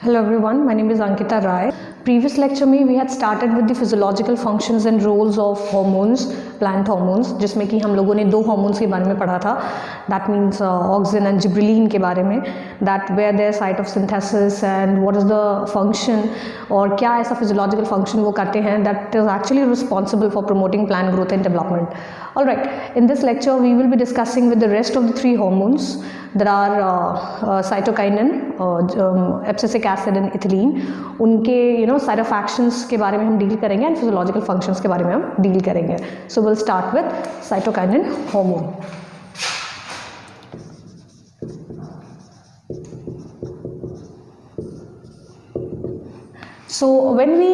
Hello everyone, my name is Ankita Rai. Previous lecture में we had started with the physiological functions and roles of hormones, plant hormones, जिसमें कि हम लोगों ने दो hormones के बारे में पढ़ा था. That means auxin and gibberellin के बारे में. That where their site of synthesis and what is the function और क्या ऐसा physiological function वो करते हैं that is actually responsible for promoting plant growth and development. Alright, in this lecture we will be discussing with the rest of the three hormones. There are cytokinin, abscisic acid and ethylene. उनके side of actions के बारे में हम deal करेंगे and physiological functions के बारे में हम डील करेंगे. So will start with cytokinin hormone. So when we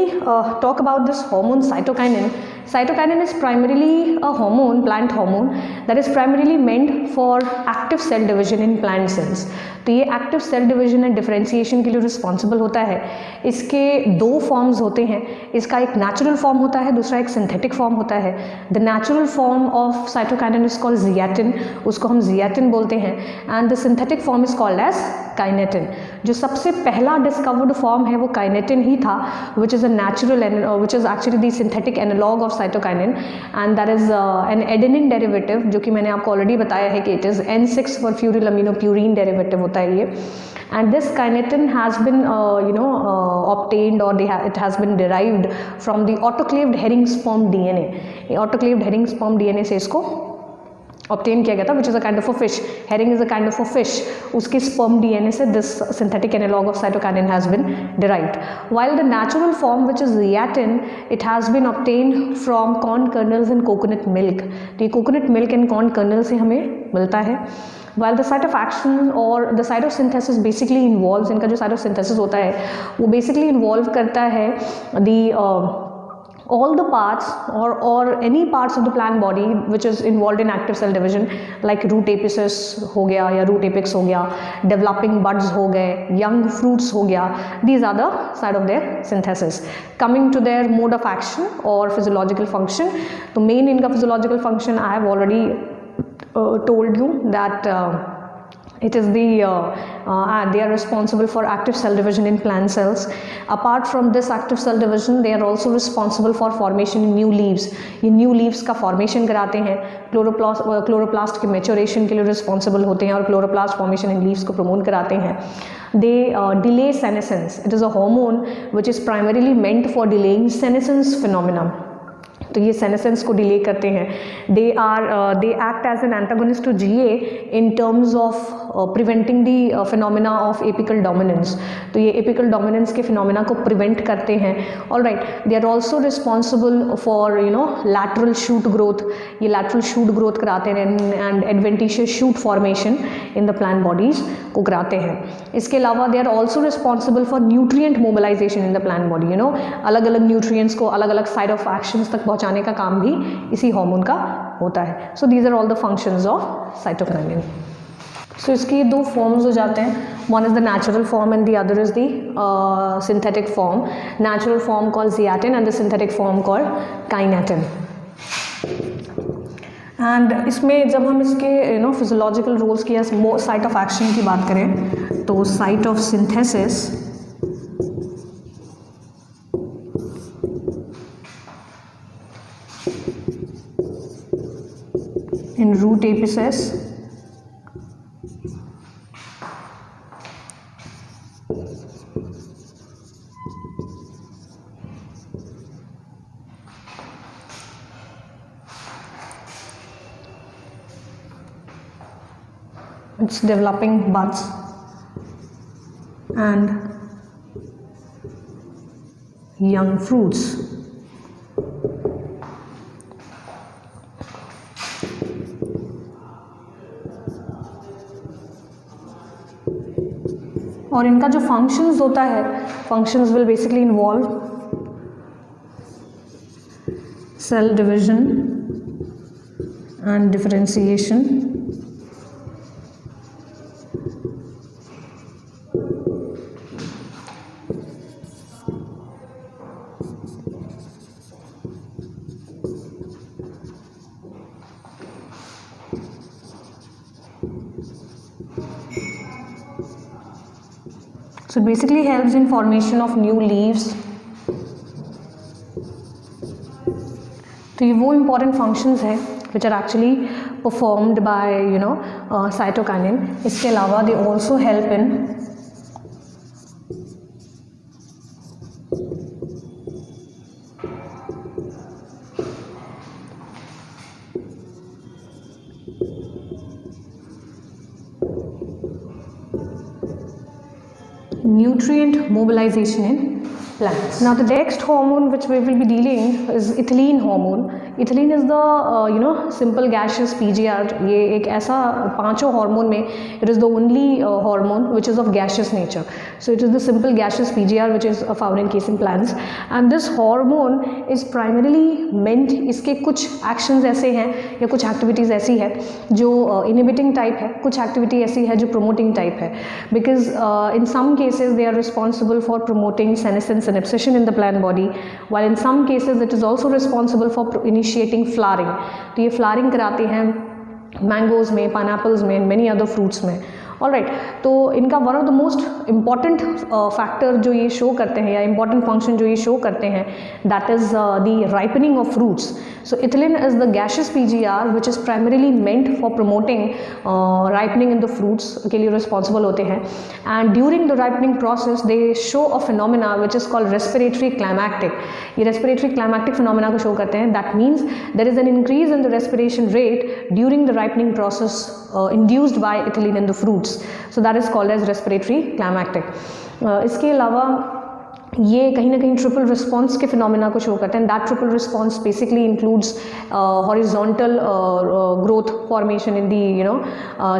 talk about this hormone cytokinin is primarily a hormone, plant hormone that is primarily meant for active cell division in plant cells. तो ये active cell division and differentiation के लिए responsible होता है. इसके दो forms होते हैं. इसका एक नेचुरल फॉर्म होता है, दूसरा एक सिंथेटिक फॉर्म होता है. The natural form of cytokinin is called zeatin, उसको हम जियाटिन बोलते हैं. And the synthetic form is called as kinetin. जो सबसे पहला डिस्कवर्ड फॉर्म है वो काइनेटिन ही था, which is a natural which is actually the synthetic analogue of cytokinin and that is an adenine derivative, जो कि मैंने आपको ऑलरेडी बताया है कि it is N6 furfuryl aminopurine derivative होता है ये. And this kinetin has been obtained or it has been derived from the autoclaved herring sperm DNA. Autoclaved herring sperm DNA से इसको obtain किया गया था, which is a kind of a fish. Herring is a kind of a fish. उसके sperm DNA से this synthetic analog of cytokinin has been derived. While the natural form, which is zeatin, it has been obtained from corn kernels and coconut milk. तो ये coconut milk and corn kernel से हमें मिलता है. While the site of action or the site of synthesis basically involves, इनका जो site of synthesis होता है वो basically involve करता है the all the parts or any parts of the plant body which is involved in active cell division, like root apices हो गया या root apex हो गया, developing buds हो गए, young fruits हो गया. These are the side of their synthesis. Coming to their mode of action or physiological function, तो main इनका physiological function I have already told you that it is they are responsible for active cell division in plant cells. Apart from this active cell division, they are also responsible for formation in new leaves. ये new leaves का formation कराते हैं. Chloroplast के maturation के लिए responsible होते हैं और क्लोरोप्लास्ट formation in leaves को promote कराते हैं. They delay senescence. It is a hormone which is primarily meant for delaying senescence phenomena. तो ये सेनेसेंस को डिले करते हैं. They act as an antagonist to GA in terms of preventing the phenomena of apical dominance. तो ये apical dominance के phenomena को prevent करते हैं. Alright, they are also responsible for lateral shoot growth. ये लैटरल शूट ग्रोथ कराते हैं and adventitious shoot formation in the plant bodies को कराते हैं. इसके अलावा they are also responsible for nutrient mobilisation in the plant body. अलग अलग न्यूट्रिएंट्स को अलग अलग साइड ऑफ एक्शंस तक पहुंचाने का काम भी इसी हार्मोन का होता है. So these are all the functions of cytokinin. So इसके दो फॉर्म्स हो जाते हैं. One is the natural form and the other is the synthetic form. Natural form called zeatin and the synthetic form called kinetin. And इसमें जब हम इसके physiological roles की या साइट ऑफ एक्शन की बात करें तो site of synthesis in root apices, it's developing buds and young fruits. और इनका जो फंक्शंस होता है, functions will basically involve cell division and differentiation, So it basically helps in formation of new leaves. तो ये वो important functions हैं which are actually performed by cytokinin. इसके अलावा they also help in nutrient mobilization in plants. Now the next hormone which we will be dealing is ethylene hormone. Ethylene is the simple gaseous PGR. ये एक ऐसा पांचों hormone में it is the only hormone which is of gaseous nature. So it is the simple gaseous PGR which is found in casein plants, and this hormone is primarily meant, इसके कुछ actions ऐसे हैं या कुछ activities ऐसी है जो inhibiting type है, कुछ activity ऐसी है जो promoting type है, because in some cases they are responsible for promoting senescence and abscission in the plant body, while in some cases it is also responsible for initiating flowering. तो ये flowering कराते हैं mangoes में, pineapples में, many other fruits में. Alright, तो इनका one of the most important factor जो ये शो करते हैं या इम्पॉर्टेंट फंक्शन जो ये शो करते हैं, that is the ripening of fruits. So ethylene is the gaseous PGR which is primarily meant for promoting ripening in the fruits के लिए रिस्पॉन्सिबल होते हैं. And during the ripening process they show a phenomena which is called respiratory climacteric. ये respiratory climacteric phenomena को show करते हैं. That means there is an increase in the respiration rate during the ripening process induced by ethylene in the fruits. So that is called as respiratory climactic. इसके अलावा ये कहीं ना कहीं triple response के फिनोमिना को शो करते हैं. That triple response basically includes horizontal growth formation in the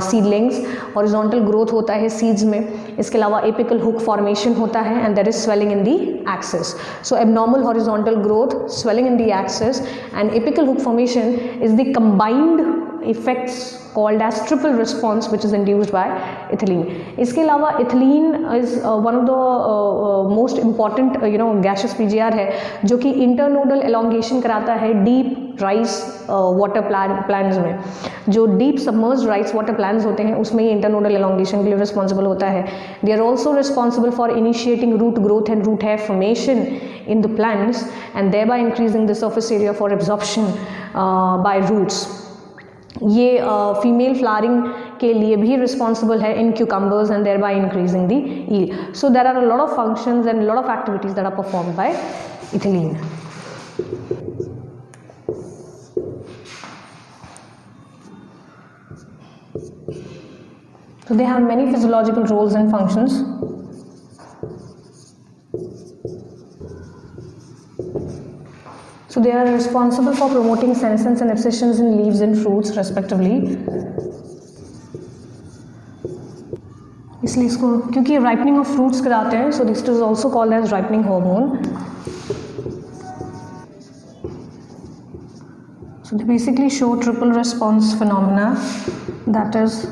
seedlings. Horizontal growth होता है सीड्स में. इसके अलावा एपिकल हुक फॉर्मेशन होता है and there is swelling in the axis. So abnormal horizontal growth, swelling in the axis and apical hook formation is the combined effects called as triple response which is induced by ethylene. इसके अलावा ethylene is one of the most important gaseous PGR है जो कि internodal elongation कराता है deep rice water plants में. जो deep submerged rice water plants होते हैं उसमें ये internodal elongation के लिए responsible होता है. They are also responsible for initiating root growth and root hair formation in the plants and thereby increasing the surface area for absorption by roots. ये female flowering के लिए भी रिस्पॉन्सिबल है in cucumbers and thereby increasing the yield. So there are a lot of functions and lot of activities that are performed by ethylene. So they have many physiological roles and functions. So they are responsible for promoting senescence and abscissions in leaves and fruits respectively. इसलिए इसको क्योंकि ripening of fruits कराते हैं, so this is also called as ripening hormone. So they basically show triple response phenomena, that is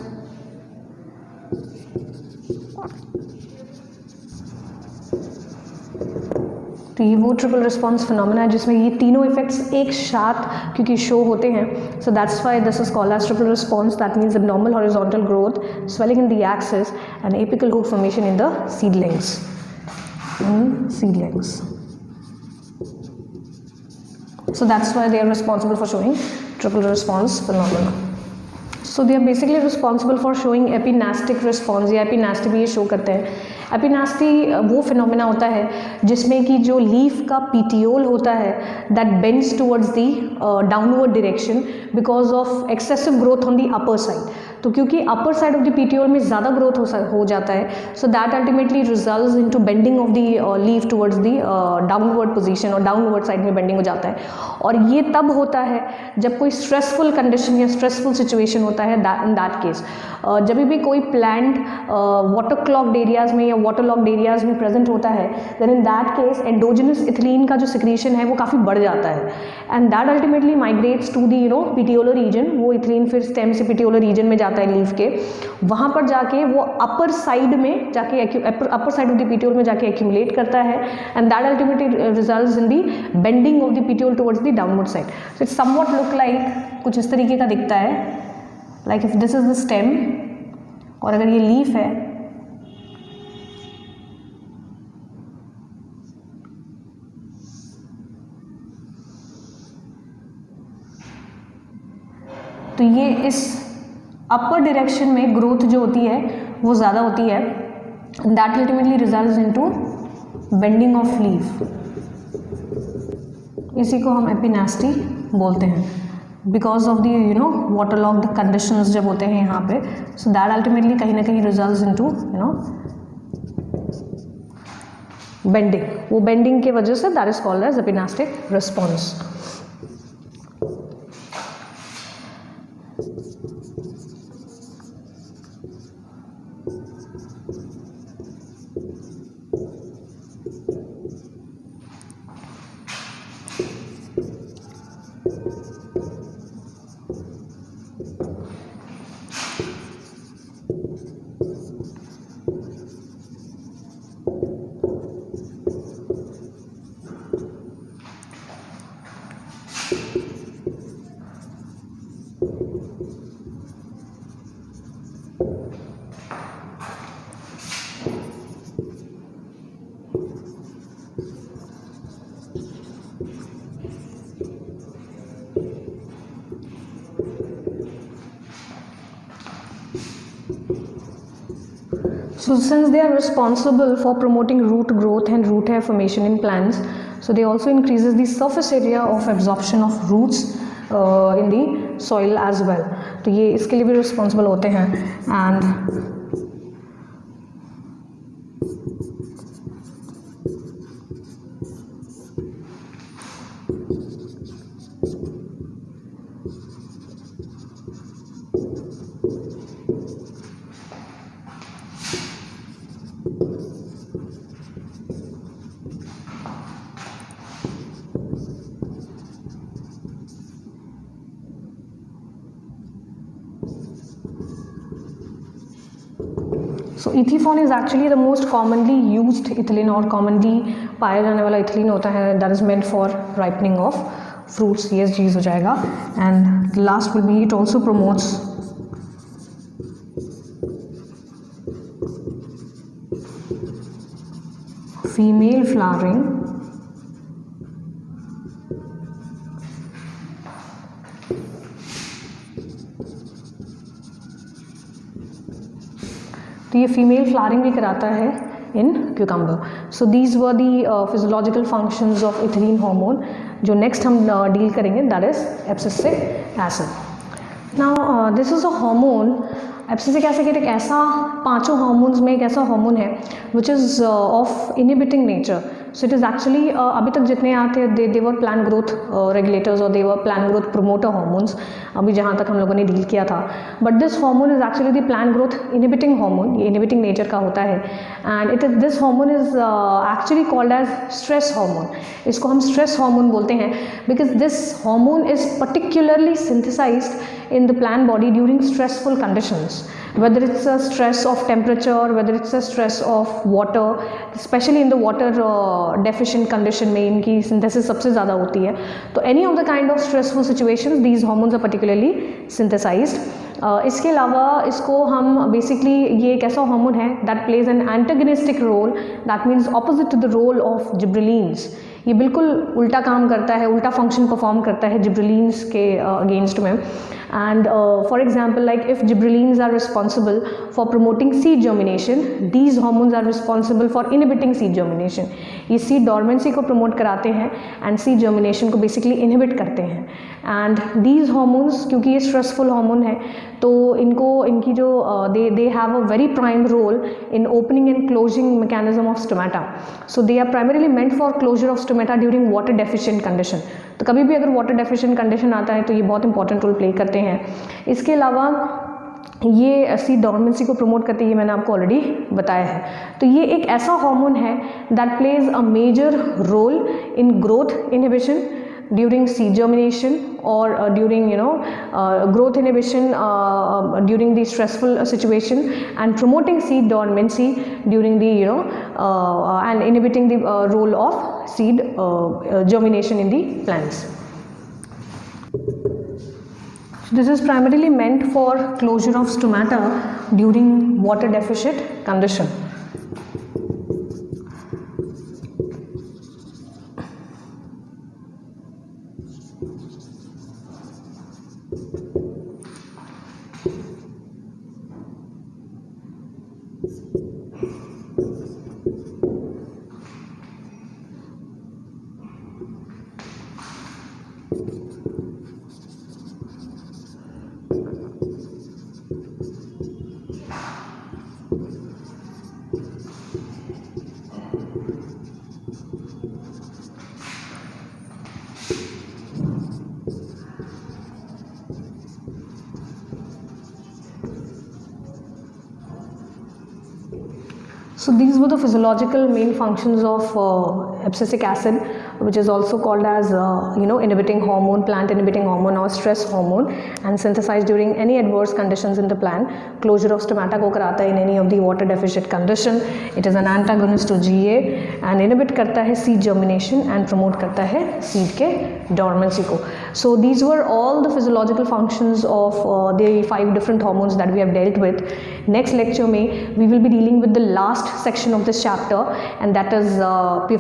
तो ये वो triple response phenomena है जिसमें ये तीनों इफेक्ट्स एक साथ क्योंकि शो होते हैं. So that's why this is called as triple response. That means abnormal horizontal growth, swelling in the axis and apical hook formation in the seedlings. So that's why they are responsible for showing triple response phenomena. So they are basically responsible for showing epinastic response. या epinasty भी ये show करते हैं. एपिनास्टी वो phenomena होता है जिसमें कि जो लीफ का पीटियोल होता है that bends towards the downward direction because of excessive growth on the upper side. तो क्योंकि upper side of the petiole में ज़्यादा ग्रोथ हो जाता है, so that ultimately results into bending of the leaf towards the downward position और downward side में bending हो जाता है. और ये तब होता है जब कोई स्ट्रेसफुल कंडीशन या स्ट्रेसफुल सिचुएशन होता है. इन दैट केस जब भी कोई प्लांट वाटर क्लॉग्ड एरियाज में या वाटर लॉक्ड एरियाज में प्रेजेंट होता है, then in that case endogenous ethylene का जो सिक्रीशन है वो काफ़ी बढ़ जाता है and that ultimately migrates to the petiolar region. वो इथिलीन फिर स्टेम से पिटियोलर रीजन में जाता है लीफ के. वहाँ पर जाके वो अपर साइड में जाके अपर साइड ऑफ द पिटियोल में जाके एक्यूमुलेट करता है and that ultimately results in the bending of the petiole towards the downward side. So it's somewhat look like कुछ इस तरीके का दिखता है. Like if this is the stem और अगर ये लीफ है तो ये इस अपर डायरेक्शन में ग्रोथ जो होती है वो ज़्यादा होती है, that ultimately results into bending of leaf, इसी को हम एपिनेस्टी बोलते हैं, because of the water locked conditions जब होते हैं यहाँ पे, सो दैट अल्टीमेटली कहीं ना कहीं रिजल्ट्स इनटू बेंडिंग, वो बेंडिंग की वजह से that is called as epinastic response. So since they are responsible for promoting root growth and root hair formation in plants, so they also increases the surface area of absorption of roots in the soil as well. तो ये इसके लिए भी responsible होते हैं। and so ethephon is actually the most commonly used ethylene, और commonly पाया जाने वाला इथिलीन होता है that is meant for ripening of fruits, ये चीज़ हो जाएगा। And last will be it also promotes female flowering तो ये फीमेल फ्लावरिंग भी कराता है in cucumber. So these were the physiological functions of ethylene hormone. जो नेक्स्ट हम डील करेंगे that is abscisic acid. Now this is a hormone, abscisic acid एक ऐसा, पांचों हार्मोन्स में एक ऐसा हार्मोन है which is of inhibiting nature. So it is actually अभी तक जितने आते हैं दे वर प्लांट ग्रोथ रेगुलेटर्स और दे वर प्लांट ग्रोथ प्रोमोटर हार्मोन्स, अभी जहाँ तक हम लोगों ने डील किया था। But this hormone is actually the plant growth inhibiting hormone, ये इनहिबिटिंग नेचर का होता है। And it is this hormone is actually called as stress hormone. इसको हम स्ट्रेस हार्मोन बोलते हैं because this hormone is particularly synthesised in the plant body during stressful conditions, whether it's a stress of temperature, whether it's a stress of water, especially in the water deficient condition में इनकी synthesis सबसे ज़्यादा होती है। तो any of the kind of stressful situations these hormones are particularly synthesized। इसके अलावा इसको हम बेसिकली, ये एक ऐसा हार्मोन है that plays an antagonistic role, that means opposite to the role of gibberellins. ये बिल्कुल उल्टा काम करता है, उल्टा फंक्शन परफॉर्म करता है जिब्रेलिन्स के अगेंस्ट में। And for example, like if gibberellins are responsible for promoting seed germination, these hormones are responsible for inhibiting seed germination. ये seed dormancy को promote कराते हैं and seed germination को basically inhibit करते हैं। And these hormones, क्योंकि ये stressful hormone है, तो इनकी जो they have a very prime role in opening and closing mechanism of stomata. So they are primarily meant for closure of stomata during water deficient condition. तो कभी भी अगर वाटर डेफिशिएंट कंडीशन आता है तो ये बहुत इंपॉर्टेंट रोल प्ले करते हैं। इसके अलावा ये सीड डॉर्मेंसी को प्रमोट करते हैं, ये मैंने आपको ऑलरेडी बताया है। तो ये एक ऐसा हार्मोन है that plays a major role in growth inhibition during seed germination or during growth inhibition during the stressful situation, and promoting seed dormancy during the and inhibiting the role of seed germination in the plants. So this is primarily meant for closure of stomata during water deficit condition. So these were the physiological main functions of abscisic acid, which is also called as inhibiting hormone, plant inhibiting hormone or stress hormone, and synthesized during any adverse conditions in the plant. Closure of stomata को कराता है in any of the water deficit condition. It is an antagonist to GA and inhibit करता है seed germination and promote करता है seed के dormancy को. So these were all the physiological functions of the 5 different hormones that we have dealt with. Next lecture में we will be dealing with the last section of this chapter, and that is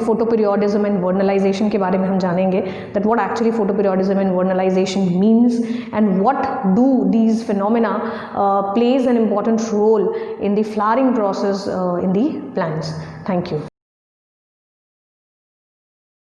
photoperiodism and vernalization के बारे में हम जानेंगे, that what actually photoperiodism and vernalization means and what do these phenomena plays an important role in the flowering process in the plants. Thank you.